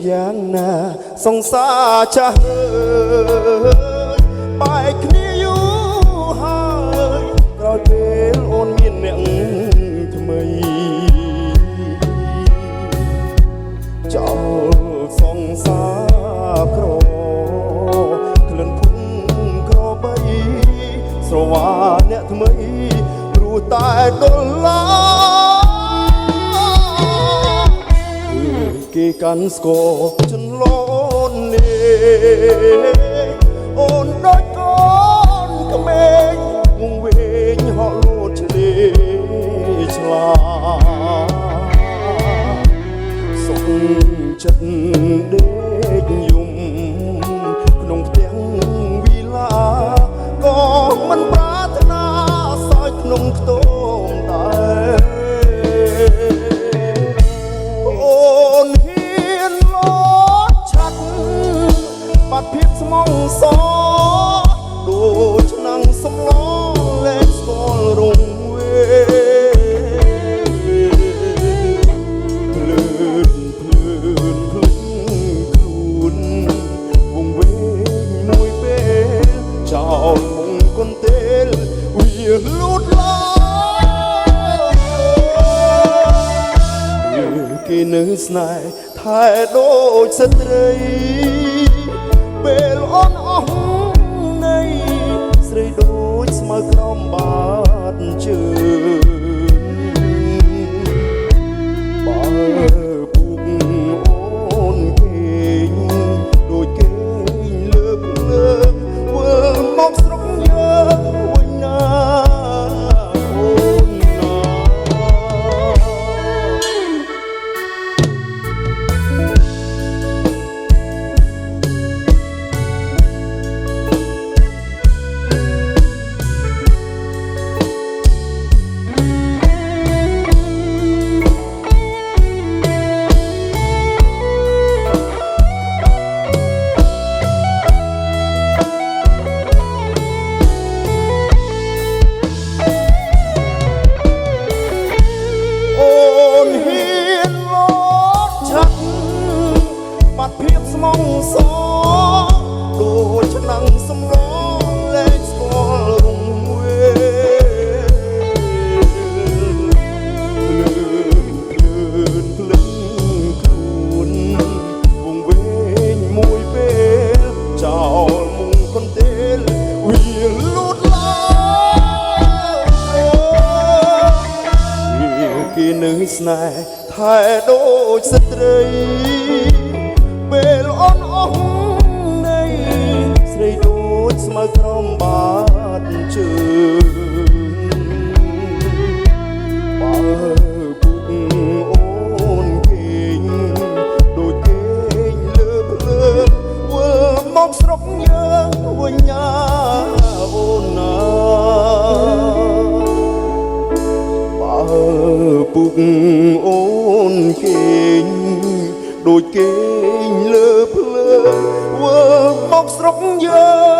យ៉ាងណាសង្សារចាស់បែកគ្នាយូរហើយក្រោយពេលអូនមានអ្នកថ្មីចោលសង្សារក្រក្លិនភុំក្របីស្រវាអ្នកថ្មីព្រោះតែដុល្លារគេកាន់ស្គរចន្លន់នេះអូនដូចកូនក្មេងវងវែងហក់លោតឆ្លេឆ្លាសុខចិត្តដេកយំក្នុងផ្ទាំងវិឡាក៏មិនប្រាថ្នាសោយក្នុងខ្ទមដែរអូនហ៊ានលោតឆាត់បាត់ភាពស្មងសដូចឆ្នាំងសំឡលែងស្គាល់រងវេភ្លើនភ្លើនភ្លឹងខ្លួនវងវែងមួយពេលចោលមុងកន្ទេលវាលូតឡាគេនៅស្នេហ៍ថែដូចស្ត្រីពេលអូនអស់នៃស្រីដូចស្មៅក្រំបាតជើងបើពុកអូនគេងដូចគេងលើកលើកធ្វើមកស្រុកយើងវិញណាអូនណាបាត់ភាពស្មងសដូចឆ្នាំងសំឡលែងស្គាល់រងវេភ្លើនភ្លឹងខ្លួនវងវែងមួយពេលចោលមុងកន្ទេលវាលូតឡាគេនៅស្នេហ៍ថែដូចស្ត្រីពេលអូនអស់នៃស្រីដូចស្មៅក្រំបាតជើងបើពុកអូនគេងដូចគេងលើកលើកធ្វើមកស្រុកយើងវិញណាអូនណាបើពុកអូនគេងដូចគេងលើភ្លើងធ្វើមកស្រុកយើង